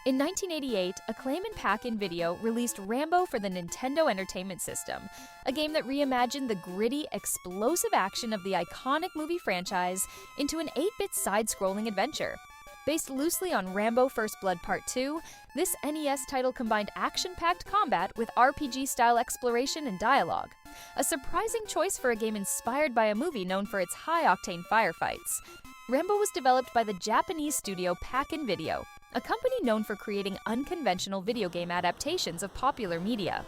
In 1988, Acclaim and Pack-In-Video released Rambo for the Nintendo Entertainment System, a game that reimagined the gritty, explosive action of the iconic movie franchise into an 8-bit side-scrolling adventure. Based loosely on Rambo First Blood Part 2, this NES title combined action-packed combat with RPG-style exploration and dialogue. A surprising choice for a game inspired by a movie known for its high-octane firefights. Rambo was developed by the Japanese studio Pack-In-Video, a company known for creating unconventional video game adaptations of popular media.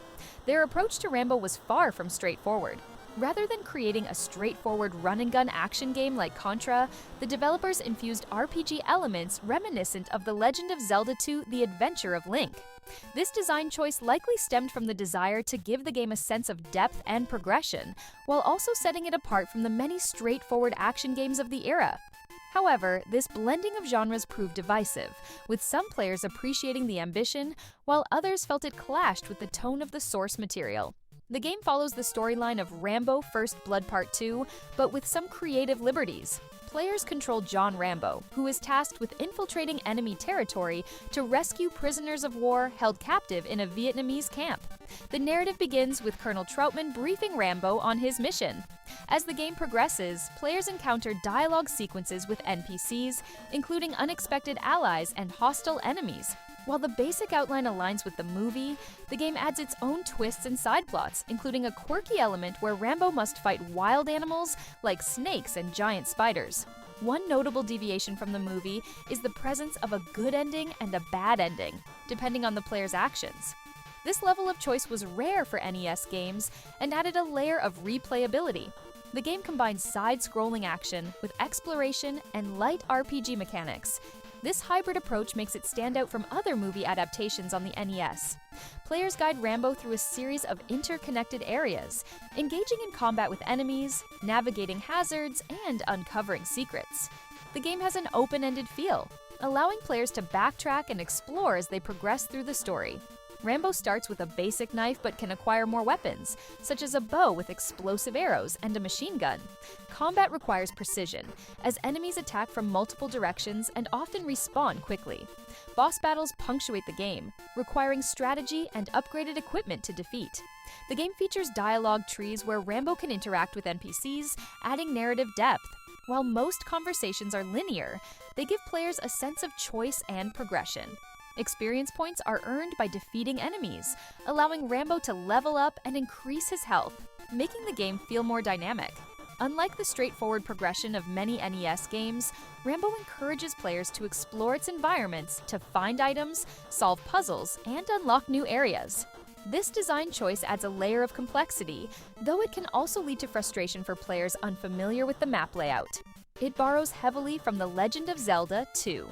Their approach to Rambo was far from straightforward. Rather than creating a straightforward run-and-gun action game like Contra, the developers infused RPG elements reminiscent of the Legend of Zelda II: The Adventure of Link. This design choice likely stemmed from the desire to give the game a sense of depth and progression, while also setting it apart from the many straightforward action games of the era. However, this blending of genres proved divisive, with some players appreciating the ambition, while others felt it clashed with the tone of the source material. The game follows the storyline of Rambo First Blood Part 2, but with some creative liberties. Players control John Rambo, who is tasked with infiltrating enemy territory to rescue prisoners of war held captive in a Vietnamese camp. The narrative begins with Colonel Troutman briefing Rambo on his mission. As the game progresses, players encounter dialogue sequences with NPCs, including unexpected allies and hostile enemies. While the basic outline aligns with the movie, the game adds its own twists and side plots, including a quirky element where Rambo must fight wild animals like snakes and giant spiders. One notable deviation from the movie is the presence of a good ending and a bad ending, depending on the player's actions. This level of choice was rare for NES games and added a layer of replayability. The game combines side-scrolling action with exploration and light RPG mechanics. This hybrid approach makes it stand out from other movie adaptations on the NES. Players guide Rambo through a series of interconnected areas, engaging in combat with enemies, navigating hazards, and uncovering secrets. The game has an open-ended feel, allowing players to backtrack and explore as they progress through the story. Rambo starts with a basic knife but can acquire more weapons, such as a bow with explosive arrows and a machine gun. Combat requires precision, as enemies attack from multiple directions and often respawn quickly. Boss battles punctuate the game, requiring strategy and upgraded equipment to defeat. The game features dialogue trees where Rambo can interact with NPCs, adding narrative depth. While most conversations are linear, they give players a sense of choice and progression. Experience points are earned by defeating enemies, allowing Rambo to level up and increase his health, making the game feel more dynamic. Unlike the straightforward progression of many NES games, Rambo encourages players to explore its environments to find items, solve puzzles, and unlock new areas. This design choice adds a layer of complexity, though it can also lead to frustration for players unfamiliar with the map layout. It borrows heavily from The Legend of Zelda II: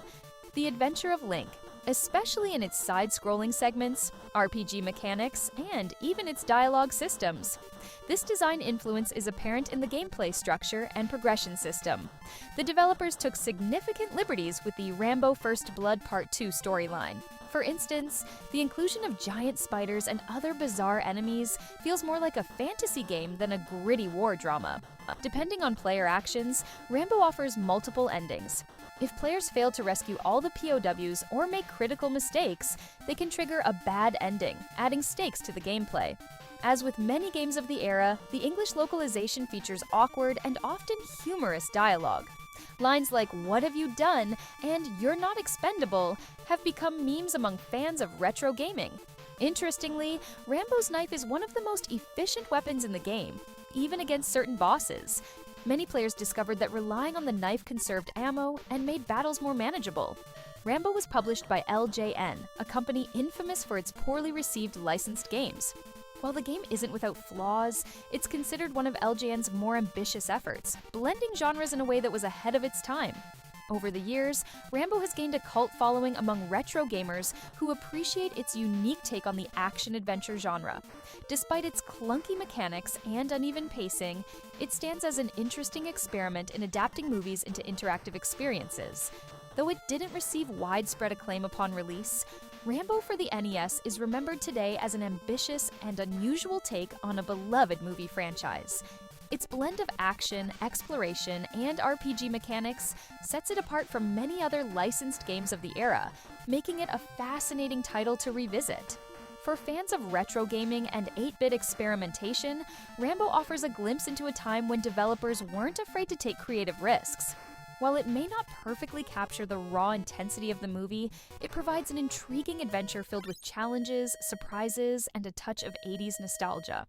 The Adventure of Link, especially in its side-scrolling segments, RPG mechanics, and even its dialogue systems. This design influence is apparent in the gameplay structure and progression system. The developers took significant liberties with the Rambo First Blood Part 2 storyline. For instance, the inclusion of giant spiders and other bizarre enemies feels more like a fantasy game than a gritty war drama. Depending on player actions, Rambo offers multiple endings. If players fail to rescue all the POWs or make critical mistakes, they can trigger a bad ending, adding stakes to the gameplay. As with many games of the era, the English localization features awkward and often humorous dialogue. Lines like "What have you done?" and "You're not expendable" have become memes among fans of retro gaming. Interestingly, Rambo's knife is one of the most efficient weapons in the game, even against certain bosses. Many players discovered that relying on the knife conserved ammo and made battles more manageable. Rambo was published by LJN, a company infamous for its poorly received licensed games. While the game isn't without flaws, it's considered one of LJN's more ambitious efforts, blending genres in a way that was ahead of its time. Over the years, Rambo has gained a cult following among retro gamers who appreciate its unique take on the action-adventure genre. Despite its clunky mechanics and uneven pacing, it stands as an interesting experiment in adapting movies into interactive experiences. Though it didn't receive widespread acclaim upon release, Rambo for the NES is remembered today as an ambitious and unusual take on a beloved movie franchise. Its blend of action, exploration, and RPG mechanics sets it apart from many other licensed games of the era, making it a fascinating title to revisit. For fans of retro gaming and 8-bit experimentation, Rambo offers a glimpse into a time when developers weren't afraid to take creative risks. While it may not perfectly capture the raw intensity of the movie, it provides an intriguing adventure filled with challenges, surprises, and a touch of 80s nostalgia.